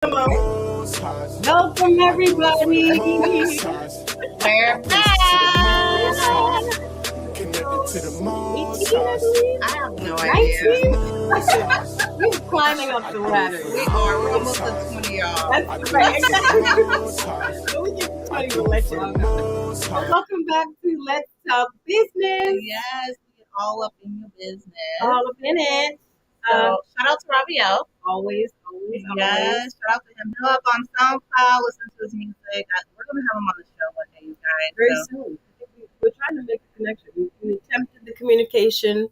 Welcome, everybody. We're back. I have no idea. We're climbing up the ladder. We are. We're almost at 20, y'all. That's right. So we get to 20, we'll let y'all know. Well, welcome back to Let's Talk Business. Yes, we get all up in your business. All up in it. So, shout out to Raviel. Always. Yes, shout out to him. Go up on SoundCloud, listen to his music. We're going to have him on the show one day, you guys. Very soon. We're trying to make a connection. We attempted the communication,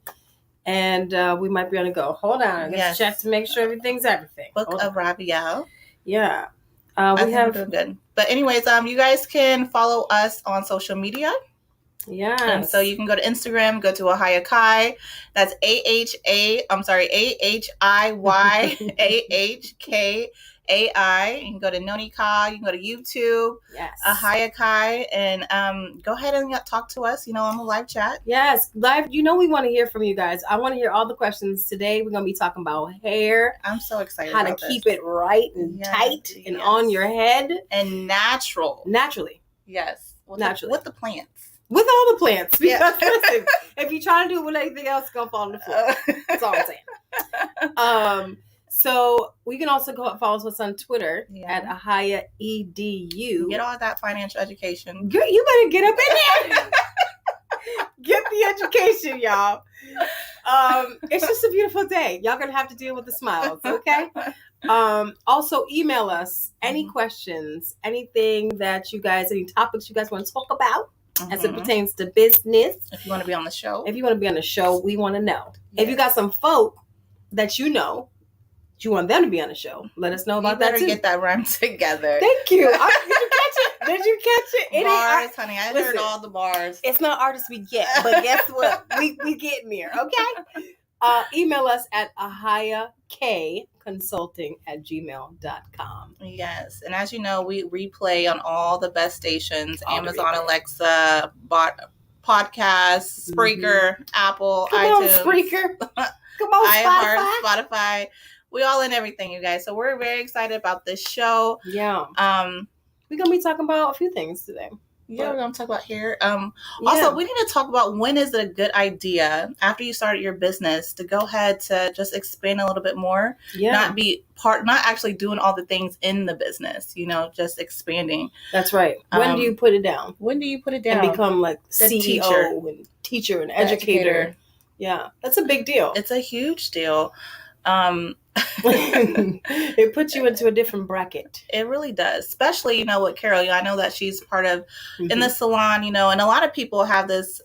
and we might be on the go. Hold on. Let's check to make sure everything's everything. Book of Raviel. Yeah. We have doing good. But anyways, you guys can follow us on social media. Yeah. So you can go to Instagram, go to Ahaya Kai. That's AHIYAHKAI. You can go to Noni Kai. You can go to YouTube. Yes. Ahaya Kai. And go ahead and talk to us, on the live chat. Yes. Live. We want to hear from you guys. I want to hear all the questions. Today we're going to be talking about hair. I'm so excited how to keep it right and tight and on your head. And naturally. Yes. Naturally. With the plants. With all the plants. Because listen, if you try to do it with anything else, it's going to fall on the floor. That's all I'm saying. So we can also go follow us on Twitter at Ahaya EDU. Get all that financial education. Girl, you better get up in there. Get the education, y'all. It's just a beautiful day. Y'all gonna have to deal with the smiles, okay? Also email us any questions, anything that you guys, any topics you guys want to talk about as it pertains to business. If you want to be on the show. We want to know. Yes. If you got some folk that you want them to be on the show, let us know about that too. You better get that rhyme together. Thank you. Did you catch it? Bars, honey. I heard all the bars. It's not artists we get, but guess what? we getting there, okay? Email us at ahayakconsulting@gmail.com. Yes. And as you know, we replay on all the best stations, Amazon, Alexa, Podcasts, Spreaker, Apple, iTunes. Spreaker. Come on, Spotify. We all in everything, you guys. So we're very excited about this show. Yeah. We're going to be talking about a few things today. Yeah, we're going to talk about hair. Also, we need to talk about when is it a good idea after you started your business to go ahead to just expand a little bit more. Yeah. Not actually doing all the things in the business, just expanding. That's right. When do you put it down? And become like CEO teacher and educator. Yeah, that's a big deal. It's a huge deal. It puts you into a different bracket. It really does, especially with Carol. I know that she's part of in the salon, and a lot of people have this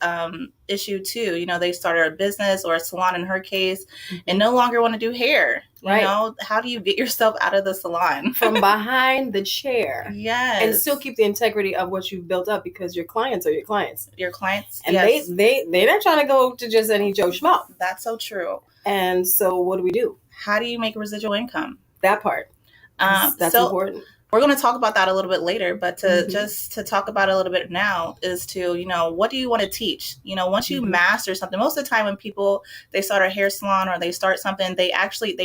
issue too. They started a business or a salon in her case and no longer want to do hair. Right. How do you get yourself out of the salon from behind the chair? Yes. And still keep the integrity of what you've built up, because your clients are your clients. Your clients. And they're not trying to go to just any Joe Schmo. That's so true. And so what do? How do you make residual income? That part. That's important. We're going to talk about that a little bit later, but just to talk about it a little bit now is to, what do you want to teach? Once you master something, most of the time when people, they start a hair salon or they start something, they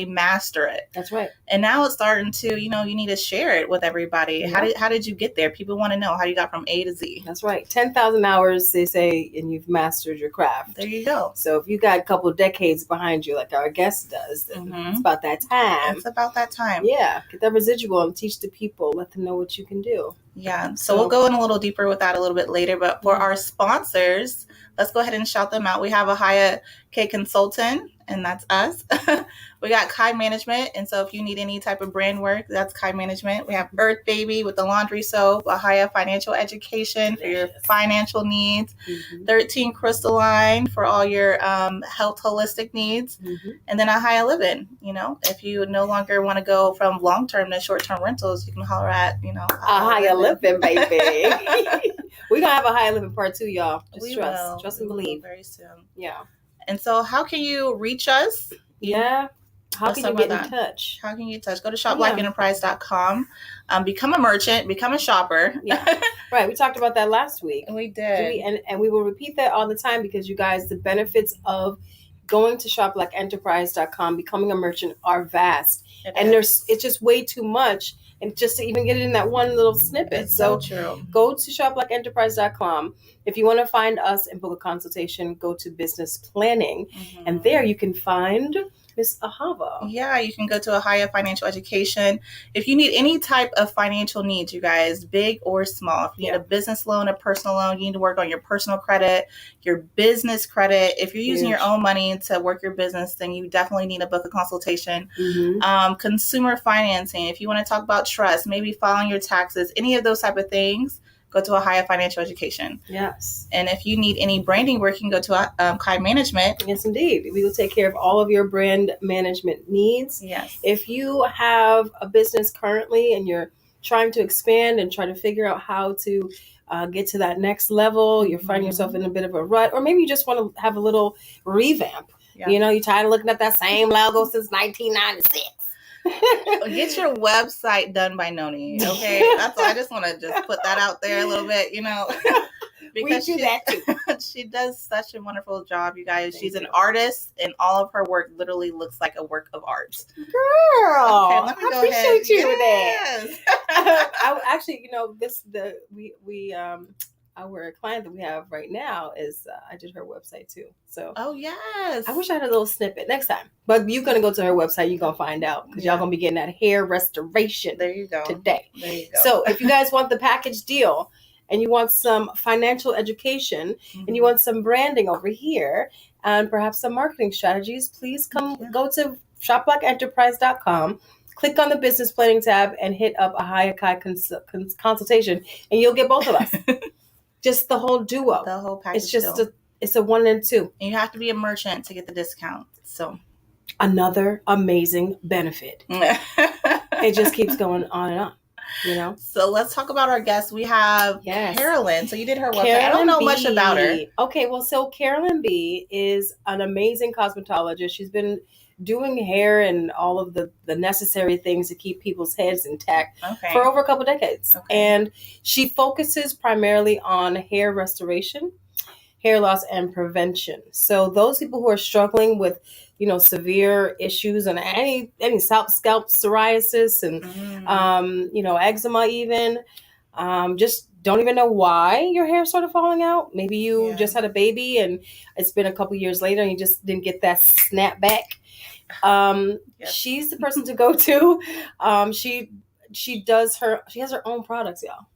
master it. That's right. And now it's starting to, you need to share it with everybody. Yeah. How did you get there? People want to know how you got from A to Z. That's right. 10,000 hours, they say, and you've mastered your craft. There you go. So if you got a couple of decades behind you, like our guest does, then it's about that time. It's about that time. Yeah. Get that residual and teach the people. Let them know what you can do. Yeah. So we'll go in a little deeper with that a little bit later. But for our sponsors, let's go ahead and shout them out. We have Ahaya K Consultant, and that's us. We got Kai Management. And so if you need any type of brand work, that's Kai Management. We have Earth Baby with the laundry soap, Ahaya Financial Education for your financial needs, 13 Crystalline for all your health holistic needs, and then Ahaya Living. If you no longer want to go from long-term to short-term rentals, you can holler at, Ahaya Living, baby. We're going to have Ahaya Living part 2, y'all. Trust and believe. Very soon. Yeah. And so how can you reach us? Yeah. How can you get in touch? How can you touch? Go to shopblackenterprise.com. Become a merchant. Become a shopper. Yeah. Right. We talked about that last week. We did. And we will repeat that all the time, because you guys, the benefits of going to shoplikeenterprise.com, becoming a merchant are vast. And it's just way too much. And just to even get it in that one little snippet. It's so true. Go to shoplikesenterprise.com. If you want to find us and book a consultation, go to business planning. Mm-hmm. And there you can find Miss Ahava. Yeah, you can go to Ahava Financial Education. If you need any type of financial needs, you guys, big or small, if you need a business loan, a personal loan, you need to work on your personal credit, your business credit. If you're using your own money to work your business, then you definitely need to book a consultation. Mm-hmm. Consumer financing, if you want to talk about trust, maybe filing your taxes, any of those type of things, go to Ahava Financial Education. Yes. And if you need any branding work, you can go to Kai Management. Yes, indeed. We will take care of all of your brand management needs. Yes. If you have a business currently and you're trying to expand and try to figure out how to get to that next level, you're finding yourself in a bit of a rut, or maybe you just want to have a little revamp. Yeah. You know, you're tired of looking at that same logo since 1996. Get your website done by Noni, okay? That's all. I just want to just put that out there a little bit, you know, because we do that too. She does such a wonderful job, you guys. She's an artist, and all of her work literally looks like a work of art. Girl, okay, let me I go appreciate ahead. you with that. I actually, you know, our client that we have right now is I did her website too. So yes, I wish I had a little snippet next time. But you're gonna go to her website. You're gonna find out because y'all gonna be getting that hair restoration. There you go. Today. There you go. So if you guys want the package deal and you want some financial education and you want some branding over here and perhaps some marketing strategies, please go to shoplikesenterprise.com. Click on the business planning tab and hit up a Ahava consultation, and you'll get both of us. Just the whole duo. The whole package. It's just it's a 1 and 2. And you have to be a merchant to get the discount. So another amazing benefit. It just keeps going on and on. You know. So let's talk about our guests. We have Carolyn. So you did her website. Carolyn I don't know B. much about her. Okay, well, so Carolyn B is an amazing cosmetologist. She's been doing hair and all of the necessary things to keep people's heads intact for over a couple decades. Okay. And she focuses primarily on hair restoration, hair loss, and prevention. So those people who are struggling with, you know, severe issues and any scalp psoriasis and, you know, eczema even, just don't even know why your hair started falling out. Maybe you just had a baby and it's been a couple years later and you just didn't get that snap back. She's the person to go to. She has her own products, y'all.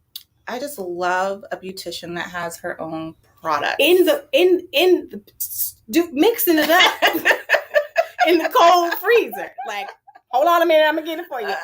I just love a beautician that has her own products. Mixing it up in the cold freezer. Like, hold on a minute, I'm gonna get it for you.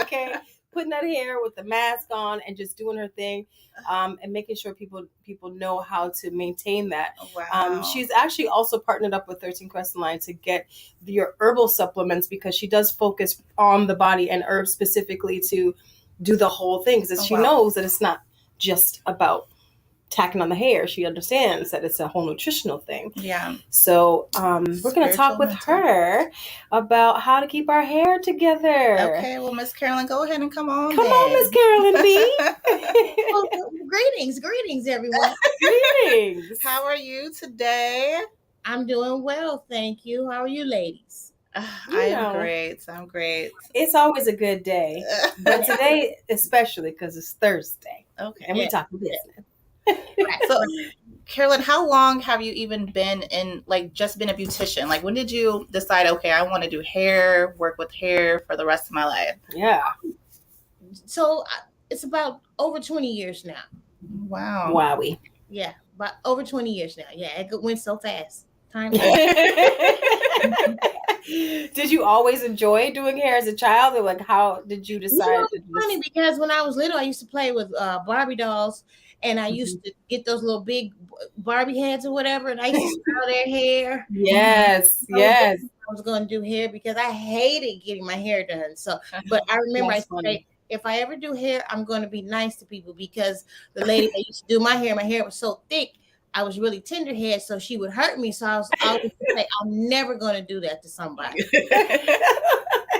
Okay. Putting that hair with the mask on and just doing her thing, and making sure people know how to maintain that. Wow. She's actually also partnered up with 13 Crescent Line to get your herbal supplements because she does focus on the body and herbs specifically to do the whole thing. Because she knows that it's not just about tacking on the hair. She understands that it's a whole nutritional thing. Yeah. So we're going to talk with her about how to keep our hair together. Okay. Well, Miss Carolyn, go ahead and come on. Come on, Miss Carolyn B. Well, greetings, everyone. Greetings. How are you today? I'm doing well, thank you. How are you, ladies? I'm great. It's always a good day, but today especially because it's Thursday. Okay. And we talk business. So, Carolyn, how long have you even been just been a beautician? Like, when did you decide, okay, I want to do hair, work with hair for the rest of my life? Yeah. So it's about over 20 years now. Wow. Wowie. Yeah, about over 20 years now. Yeah, it went so fast. Time. Did you always enjoy doing hair as a child, or like how did you decide? It's funny because when I was little, I used to play with Barbie dolls, and I used to get those little big Barbie heads or whatever, and I used to style their hair. Yes. I was going to do hair because I hated getting my hair done. So, but I remember I said, if I ever do hair, I'm going to be nice to people because the lady that used to do my hair was so thick. I was really tender head, so she would hurt me. So I was always say, I'm never going to do that to somebody.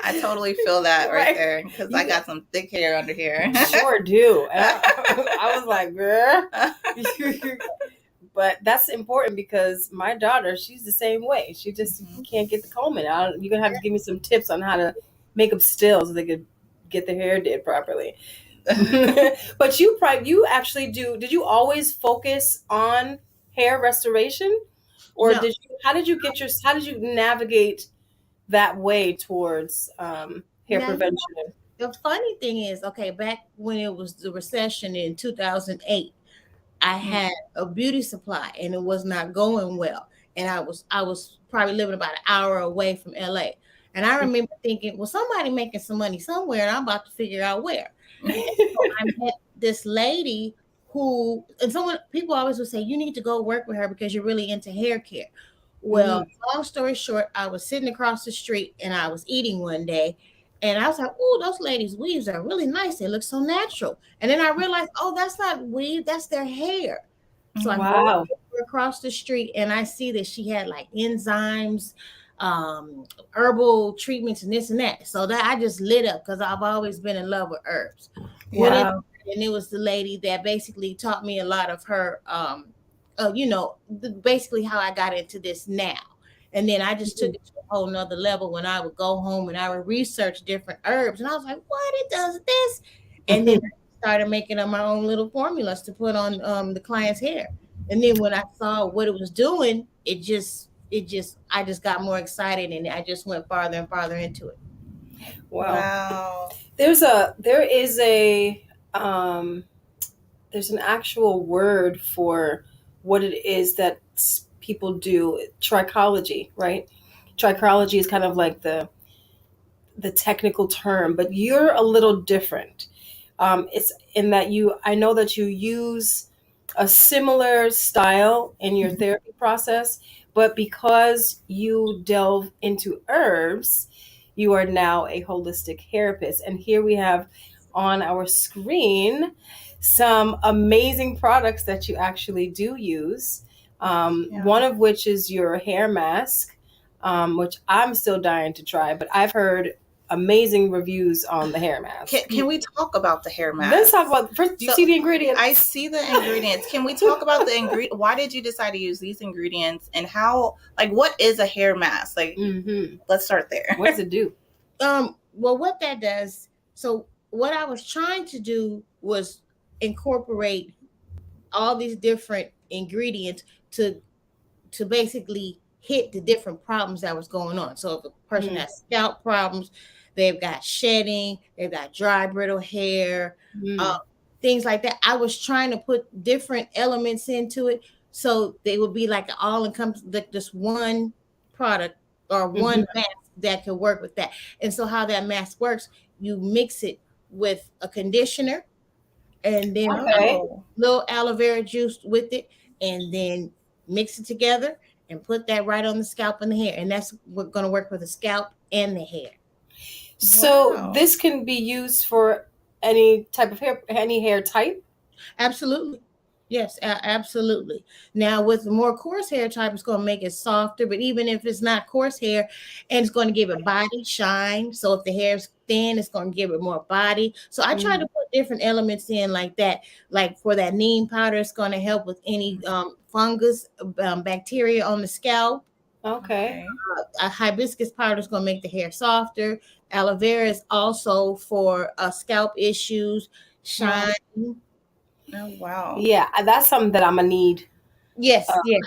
I totally feel that right there because I got some thick hair under here. Sure do. I was like, girl. But that's important because my daughter, she's the same way. She just can't get the combing out. You're gonna have to give me some tips on how to make them still so they could get their hair did properly. But you actually do. Did you always focus on hair restoration, or No. how did you navigate that way towards hair Now, prevention? the funny thing is, okay, back when it was the recession in 2008, I had a beauty supply and it was not going well. And I was probably living about an hour away from LA. And I remember thinking, well, somebody making some money somewhere, and I'm about to figure out where. So I met this lady who, and people always would say, you need to go work with her because you're really into hair care. Well, long story short, I was sitting across the street and I was eating one day. And I was like, oh, those ladies' weaves are really nice. They look so natural. And then I realized, oh, that's not weave, that's their hair. So I go across the street and I see that she had like enzymes, herbal treatments, and this and that. So that I just lit up because I've always been in love with herbs. Wow. And it was the lady that basically taught me a lot of her, basically how I got into this now. And then I just took it to a whole nother level when I would go home and I would research different herbs. And I was like, what? It does this. And then I started making up my own little formulas to put on the client's hair. And then when I saw what it was doing, I just got more excited and I just went farther and farther into it. Wow. There's an actual word for what it is that people do. Trichology, right? Trichology is kind of like the technical term, but you're a little different. It's in that I know that you use a similar style in your therapy process, but because you delve into herbs, you are now a holistic hairapist. And here we have on our screen some amazing products that you actually do use. One of which is your hair mask, which I'm still dying to try, but I've heard amazing reviews on the hair mask. Can we talk about the hair mask? Let's talk about first. Do you see the ingredients? I see the ingredients. Can we talk about the ingredient? Why did you decide to use these ingredients, and how? Like, what is a hair mask? Like, let's start there. What does it do? Well, what that does. So, what I was trying to do was incorporate all these different ingredients to basically hit the different problems that was going on. So, if a person has scalp problems, they've got shedding, they've got dry, brittle hair, things like that. I was trying to put different elements into it so they would be like all-encompassing, like just one product or one mask that could work with that. And so how that mask works, you mix it with a conditioner and then a little aloe vera juice with it, and then mix it together and put that right on the scalp and the hair. And that's going to work with the scalp and the hair. So this can be used for any type of hair, any hair type? Absolutely. Yes, absolutely. Now, with the more coarse hair type, it's going to make it softer. But even if it's not coarse hair, and it's going to give it body shine. So if the hair is thin, it's going to give it more body. So I try to put different elements in like that. Like for that neem powder, it's going to help with any fungus, bacteria on the scalp. Okay. A hibiscus powder is going to make the hair softer. Aloe vera is also for scalp issues, shine. Oh, wow. Yeah, that's something that I'm going to need. Yes. Do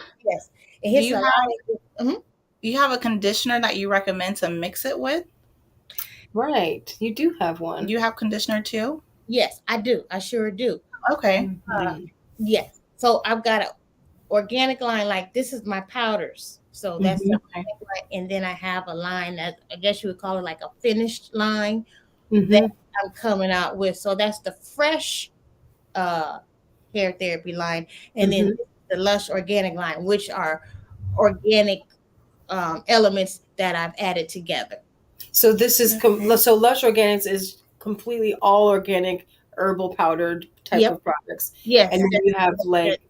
you have a conditioner that you recommend to mix it with? Right. You do have one. You have conditioner too? Yes, I do. I sure do. Okay. Yes. So I've got an organic line, like this is my powders. So that's the line. And then I have a line that I guess you would call it like a finished line that I'm coming out with. So that's the fresh hair therapy line, and then the Lush organic line, which are organic elements that I've added together. So this is so Lush Organics is completely all organic herbal powdered type of products. Yes, and then you have like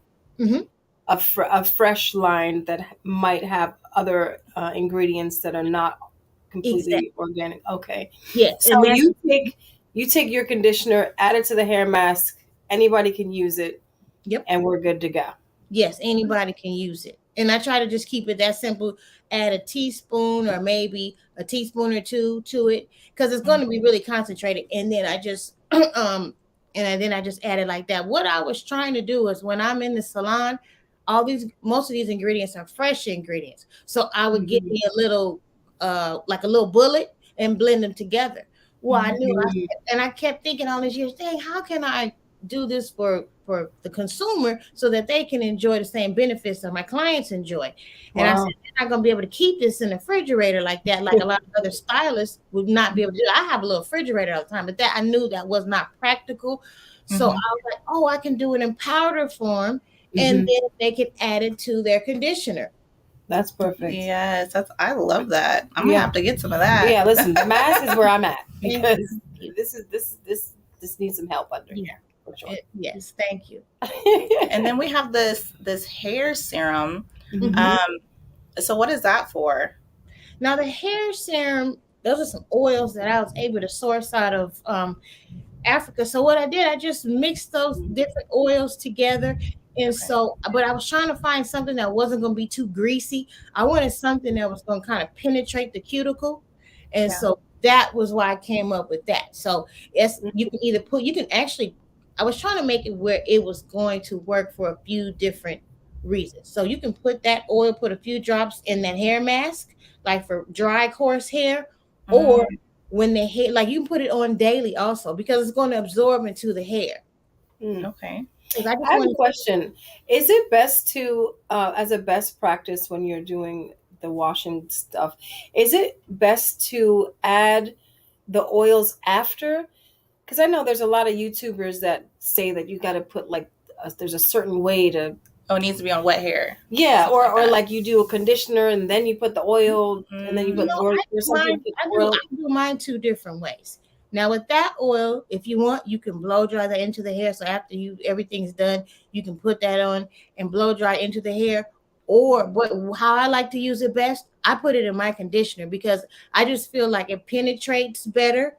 a fresh line that might have other ingredients that are not completely organic. Okay. Yes. So you take your conditioner, add it to the hair mask. Anybody can use it. Yep. And we're good to go. Yes, anybody can use it. And I try to just keep it that simple. Add a teaspoon or maybe a teaspoon or two to it because it's going to be really concentrated. And then I just then I just add it like that. What I was trying to do is when I'm in the salon, most of these ingredients are fresh ingredients. So I would get me a little like a little bullet and blend them together. Well, I kept thinking all these years, dang, how can I do this for the consumer so that they can enjoy the same benefits that my clients enjoy? And I said, they're not going to be able to keep this in the refrigerator like that, like a lot of other stylists would not be able to do. I have a little refrigerator all the time, but that I knew that was not practical. So I was like, oh, I can do it in powder form, and then they can add it to their conditioner. That's perfect. Yes, I love that. I'm gonna have to get some of that. Yeah, listen, the mask is where I'm at because this needs some help under here. For sure. Yes, thank you. And then we have this hair serum. So what is that for? Now the hair serum, those are some oils that I was able to source out of Africa. So what I did, I just mixed those different oils together. And so, but I was trying to find something that wasn't going to be too greasy. I wanted something that was going to kind of penetrate the cuticle. And so that was why I came up with that. So you can either I was trying to make it where it was going to work for a few different reasons. So you can put that oil, put a few drops in that hair mask, like for dry, coarse hair, or when the hair, like you can put it on daily also because it's going to absorb into the hair. Okay. I have a question. Is it best to, as a best practice when you're doing the washing stuff, is it best to add the oils after? Because I know there's a lot of YouTubers that say that you got to put there's a certain way to. Oh, it needs to be on wet hair. Yeah, or like you do a conditioner and then you put the oil and then you put oil or something. I do mine two different ways. Now with that oil, if you want, you can blow dry that into the hair. So after everything's done, you can put that on and blow dry into the hair. Or how I like to use it best, I put it in my conditioner because I just feel like it penetrates better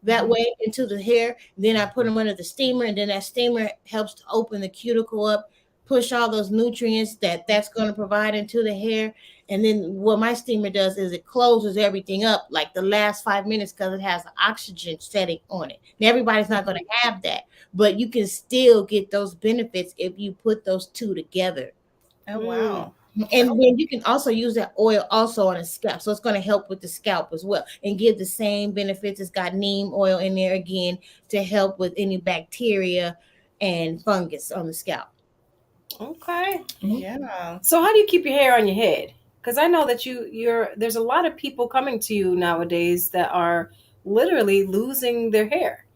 that way into the hair. Then I put them under the steamer, and then that steamer helps to open the cuticle up, push all those nutrients that's going to provide into the hair. And then what my steamer does is it closes everything up like the last 5 minutes because it has an oxygen setting on it. Now, everybody's not going to have that, but you can still get those benefits if you put those two together. Oh, wow. And then you can also use that oil also on a scalp. So it's going to help with the scalp as well and give the same benefits. It's got neem oil in there again to help with any bacteria and fungus on the scalp. Okay. Yeah. So how do you keep your hair on your head? Because I know that there's a lot of people coming to you nowadays that are literally losing their hair.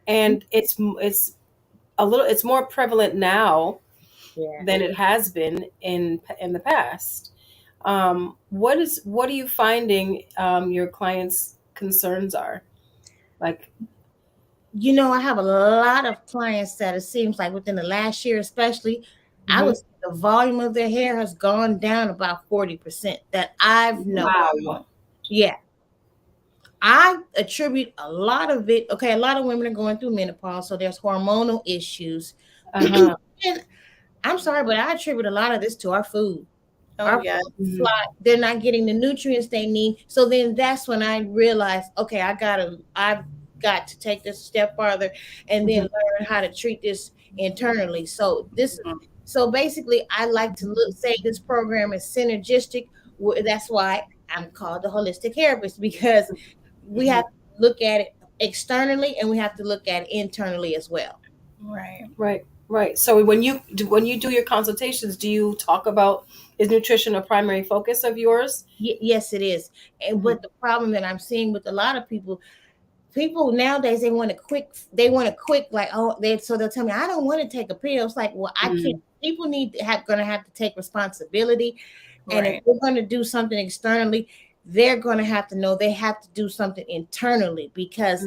And it's more prevalent now than it has been in the past. What are you finding your clients' concerns are? Like, I have a lot of clients that it seems like within the last year, especially, I would say the volume of their hair has gone down about 40% that I've noticed. Wow. Yeah. I attribute a lot of it. Okay, a lot of women are going through menopause, so there's hormonal issues. And I'm sorry, but I attribute a lot of this to our food. Our food fly, they're not getting the nutrients they need. So then that's when I realized, okay, I've got to take this a step farther and then learn how to treat this internally. So basically I like to say this program is synergistic. That's why I'm called the Holistic Hairapist, because we have to look at it externally and we have to look at it internally as well. Right. So when you do your consultations, do you talk about, is nutrition a primary focus of yours? Yes, it is. And but the problem that I'm seeing with a lot of people nowadays, they want a quick like, so they'll tell me, I don't want to take a pill. It's like, well, I can't. People gonna have to take responsibility. And if they're going to do something externally, they're going to have to know they have to do something internally, because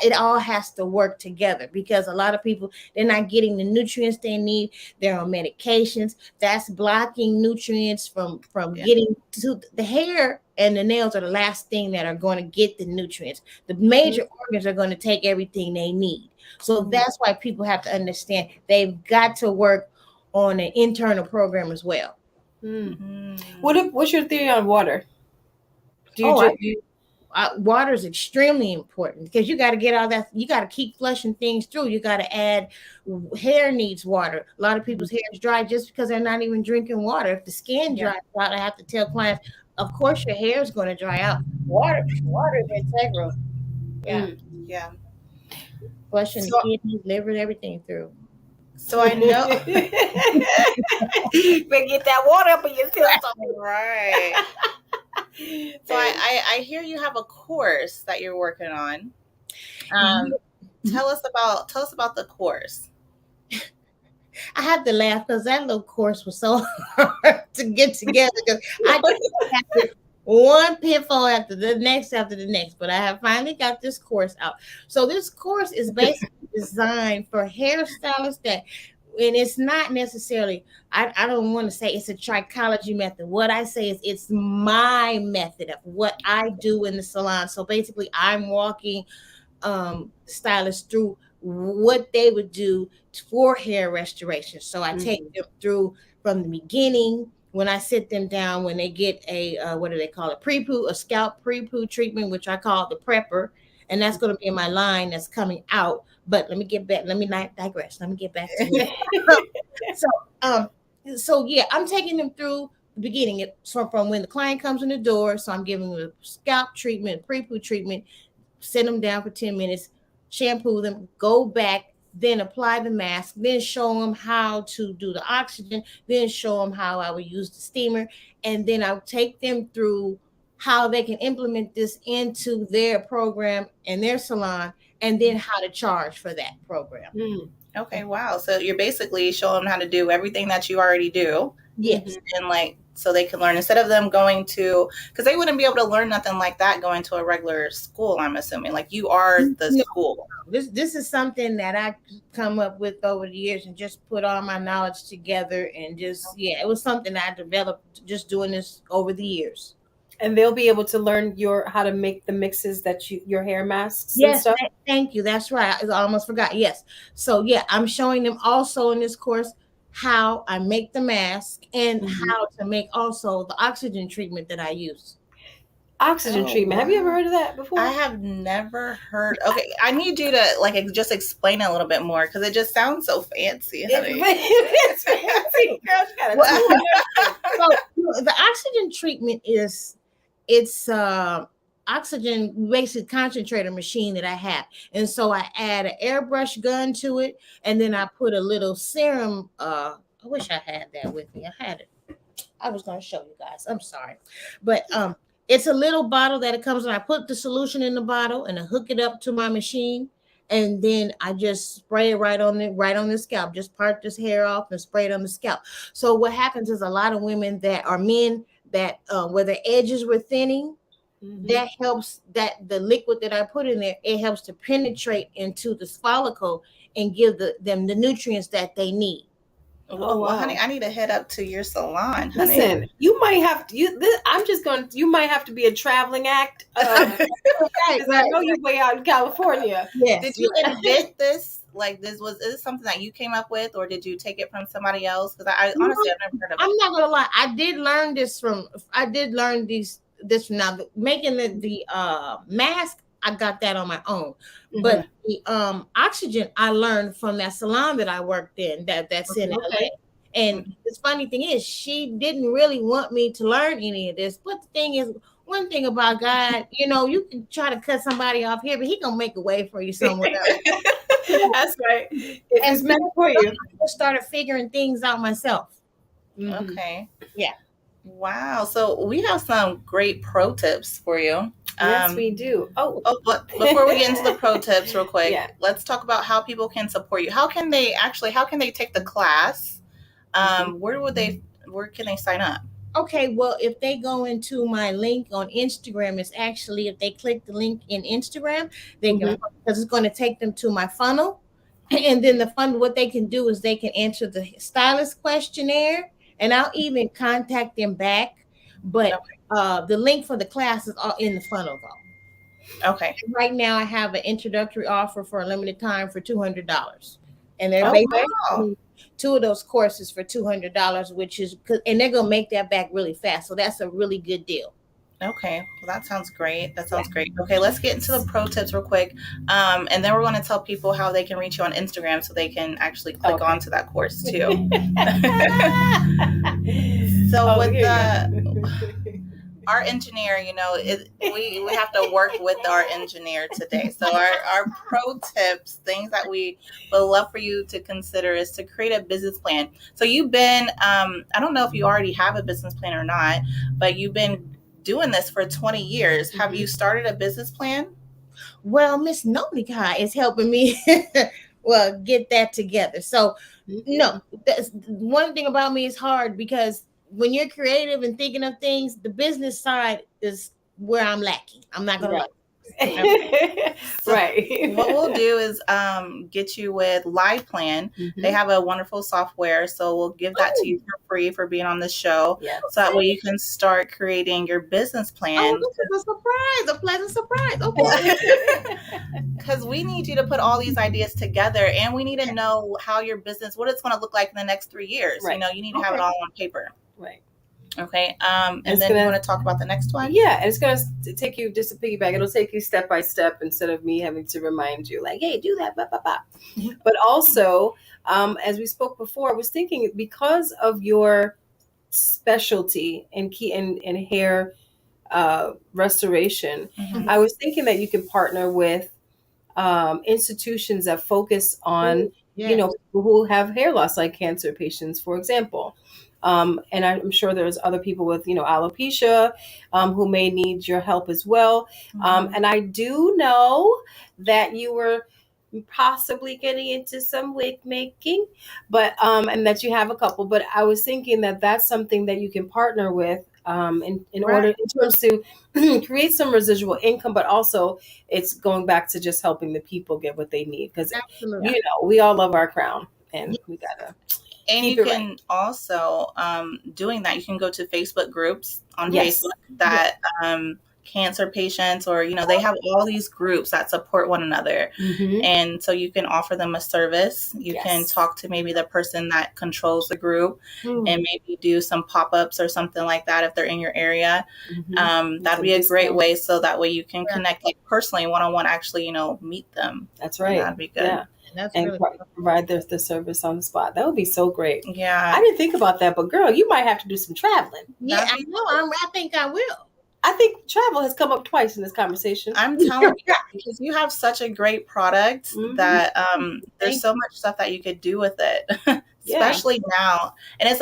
it all has to work together, because a lot of people, they're not getting the nutrients they need. They're on medications that's blocking nutrients from getting to the hair, and the nails are the last thing that are going to get the nutrients. The major organs are going to take everything they need. So that's why people have to understand they've got to work on an internal program as well. What's your theory on water? Water is extremely important because you got to get all that. You got to keep flushing things through. You got to add. Hair needs water. A lot of people's hair is dry just because they're not even drinking water. If the skin dries out, I have to tell clients, of course your hair is going to dry out. Water is integral. Yeah. Flushing the kidneys, liver, everything through. So I know. Better get that water up in your system. Right. So I hear you have a course that you're working on. Tell us about the course. I have to laugh because that little course was so hard to get together because I just had one pitfall after the next, but I have finally got this course out. So this course is basically designed for hairstylists and it's not necessarily, I don't want to say it's a trichology method. What I say is it's my method of what I do in the salon. So basically I'm walking stylists through what they would do for hair restoration. So I take them through from the beginning when I sit them down, when they get a, what do they call it? Pre-poo, a scalp pre-poo treatment, which I call the prepper. And that's going to be in my line that's coming out. But let me get back. Let me not digress. Let me get back to it. So yeah, I'm taking them through the beginning. So from when the client comes in the door, so I'm giving them a scalp treatment, pre-poo treatment, sit them down for 10 minutes, shampoo them, go back, then apply the mask, then show them how to do the oxygen, then show them how I would use the steamer. And then I'll take them through how they can implement this into their program and their salon, and then how to charge for that program. Okay, wow. So you're basically showing them how to do everything that you already do. Yes. And so they can learn instead of them going to, because they wouldn't be able to learn nothing like that going to a regular school, I'm assuming. Like you are the school. This is something that I come up with over the years and just put all my knowledge together and just, it was something I developed just doing this over the years. And they'll be able to learn how to make the mixes that your hair masks. Yes, and stuff. Thank you. That's right. I almost forgot. Yes. So I'm showing them also in this course how I make the mask and how to make also the oxygen treatment that I use. Oxygen treatment. Have you ever heard of that before? I have never heard. Okay, I need you to just explain it a little bit more because it just sounds so fancy, honey. It's fancy, girl. So the oxygen treatment it's oxygen basic concentrator machine that I have, and so I add an airbrush gun to it, and then I put a little serum. I wish I had that with me. I had it. I was going to show you guys. I'm sorry, but it's a little bottle that it comes in. I put the solution in the bottle and I hook it up to my machine, and then I just spray it right on the scalp. Just part this hair off and spray it on the scalp. So what happens is a lot of women that are men that where the edges were thinning, that helps, that the liquid that I put in there, it helps to penetrate into the follicle and give them the nutrients that they need. Well, honey, I need to head up to your salon, honey. Listen, you might have to. You might have to be a traveling act. I know you way out in California. Yes. Did you invent this? Is this something that you came up with, or did you take it from somebody else? Because I honestly, I've never heard of it. I'm not gonna lie. I did learn this from now. Making the mask, I got that on my own. But the oxygen I learned from that salon that I worked in, that's in LA. And the funny thing is, she didn't really want me to learn any of this. But the thing is, one thing about God, you can try to cut somebody off here, but He gonna make a way for you somewhere else. That's right. It's meant for you. I started figuring things out myself. Okay. Yeah. Wow. So we have some great pro tips for you. Yes, we do. But before we get into the pro tips real quick, let's talk about how people can support you. How can they take the class? Where can they sign up? Okay, well, if they go into my link on Instagram, it's actually, if they click the link in Instagram, they can, because it's going to take them to my funnel. And then the funnel, what they can do is they can answer the stylist questionnaire, and I'll even contact them back. But the link for the class is all in the funnel, though. Okay. Right now, I have an introductory offer for a limited time for $200. and they're wow. two of those courses for $200, which is and they're gonna make that back really fast. So that's a really good deal. Okay, well, that sounds great. That sounds great. Okay, let's get into the pro tips real quick, and then we're going to tell people how they can reach you on Instagram so they can actually click onto that course too. So with our engineer, you know, we have to work with our engineer today. So our pro tips, things that we would love for you to consider, is to create a business plan. So you've been, I don't know if you already have a business plan or not, but you've been doing this for 20 years. Mm-hmm. Have you started a business plan? Well, Miss Noni is helping me get that together. So no, that's one thing about me is hard, because when you're creative and thinking of things, the business side is where I'm lacking. I'm not gonna lie. So right. What we'll do is get you with Live Plan. Mm-hmm. They have a wonderful software, so we'll give that to you for free for being on the show. Yes. So that way you can start creating your business plan. Oh, this is a surprise, a pleasant surprise. Okay. Because we need you to put all these ideas together, and we need to know how your business, what it's going to look like in the next 3 years. Right. You know, you need to have it all on paper. Right. Okay. And then you want to talk about the next one? Yeah. And it's going to take you, just to piggyback, it'll take you step by step instead of me having to remind you like, hey, do that, blah, blah, blah. Mm-hmm. But also, as we spoke before, I was thinking, because of your specialty in hair restoration, mm-hmm. I was thinking that you can partner with institutions that focus on, you know, people who have hair loss, like cancer patients, for example. And I'm sure there's other people with, you know, alopecia who may need your help as well. Mm-hmm. And I do know that you were possibly getting into some wig making, but and that you have a couple. But I was thinking that that's something that you can partner with in order, in terms to create some residual income, but also it's going back to just helping the people get what they need, because you know, we all love our crown, and we gotta. And you can also, doing that, you can go to Facebook groups on Facebook that cancer patients, or, you know, they have all these groups that support one another. Mm-hmm. And so you can offer them a service. You can talk to maybe the person that controls the group and maybe do some pop-ups or something like that if they're in your area. Mm-hmm. That'd be a great way. So that way you can connect, like, personally, one-on-one, actually, you know, meet them. That's right. That'd be good. Yeah. And really provide the service on the spot. That would be so great. Yeah. I didn't think about that, but girl, you might have to do some traveling. Yeah, I know. I think I will. I think travel has come up twice in this conversation. I'm telling you, because you have such a great product that there's so much stuff that you could do with it, especially now. And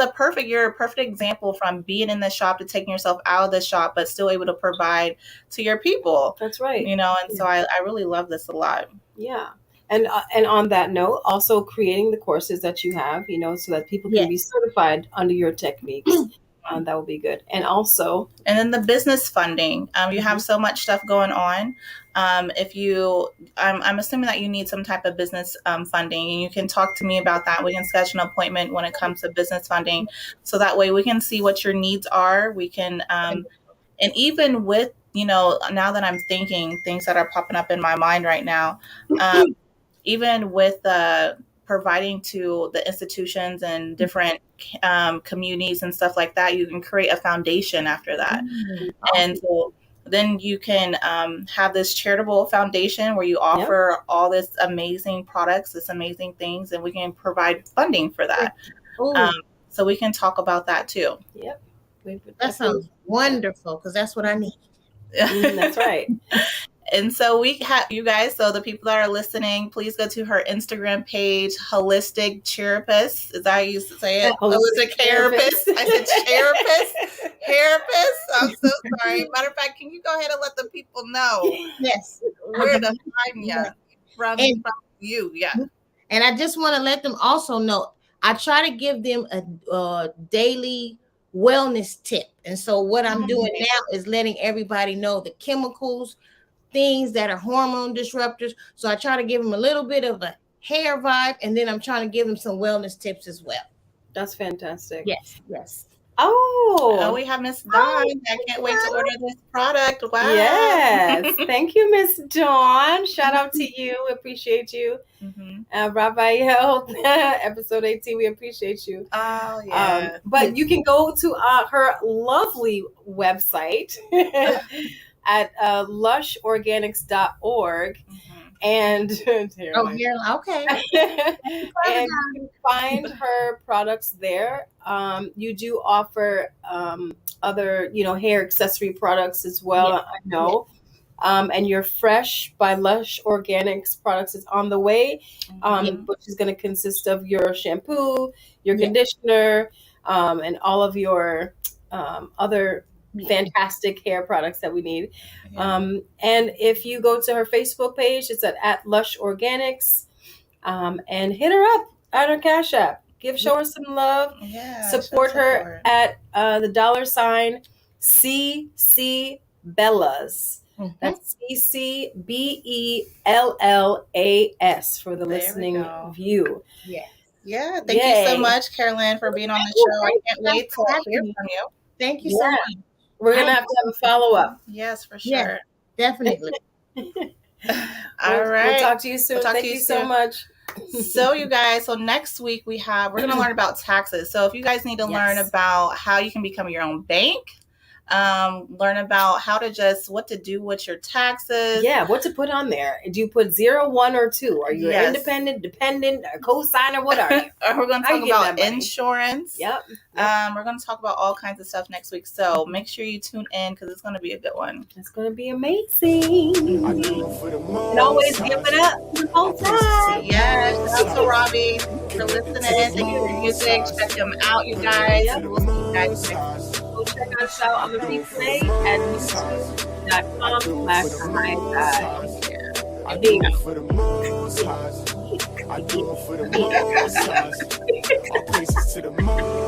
you're a perfect example, from being in the shop to taking yourself out of the shop, but still able to provide to your people. That's right. You know, and so I really love this a lot. Yeah. And on that note, also creating the courses that you have, you know, so that people can be certified under your techniques. That would be good. And also, and then the business funding. You have so much stuff going on. If you, I'm assuming that you need some type of business funding, and you can talk to me about that. We can schedule an appointment when it comes to business funding, so that way we can see what your needs are. We can, and even with, you know, now that I'm thinking things that are popping up in my mind right now, even with providing to the institutions and different communities and stuff like that, you can create a foundation after that. Mm-hmm. And so then you can have this charitable foundation where you offer all this amazing products, this amazing things, and we can provide funding for that. So we can talk about that too. Yep. That sounds wonderful, because that's what I need. That's right. And so we have you guys. So the people that are listening, please go to her Instagram page, Holistic Hairapist. Is that how you used to say it? Holistic Hairapist. I said Hairapist. Hairapist. I'm so sorry. Matter of fact, can you go ahead and let the people know? Yes. Where to find you from you? Yeah. And I just want to let them also know, I try to give them a daily wellness tip. And so what I'm doing now is letting everybody know the chemicals, things that are hormone disruptors. So I try to give them a little bit of a hair vibe, and then I'm trying to give them some wellness tips as well. That's fantastic. Yes. Oh, we have Miss Dawn. I can't wait to order this product. Wow. yes. Thank you, Miss Dawn. Shout out to you. Appreciate you. Raphael, episode 18, we appreciate you. Oh, yeah. But you can go to her lovely website at lushorganics.org. And okay. and you can find her products there. You do offer other, hair accessory products as well. Yeah. I know. And your Fresh by Lush Organics products is on the way, which is going to consist of your shampoo, your conditioner, and all of your other fantastic hair products that we need. And if you go to her Facebook page, it's at Lush Organics, and hit her up at her Cash App. Show her some love. Support her at the $CC Bellas. That's CCBELLAS for the listening view. Yeah. Thank you so much, Carolyn, for being on the show. I can't wait to hear from you. Thank you so much. We're going to have a follow-up. Yes, for sure. Yeah, definitely. All right. We'll talk to you soon. Thank you so much. So you guys, next week we're going to learn about taxes. So if you guys need to learn about how you can become your own bank, learn about what to do with your taxes. Yeah, what to put on there. Do you put 0, 1, or 2? Are you independent, dependent, a co-signer? What are you? We're going to talk about insurance. Yep. We're going to talk about all kinds of stuff next week. So make sure you tune in because it's going to be a good one. It's going to be amazing. And always give it up the whole time. Yes. Shout out to Robbie for listening. Thank you for music. Check him out, you guys. We'll see you guys next week. Go check us out on the replay at youtube.com/Ahava. I do it for the most highs. I do it for the most highs. All places to the moon.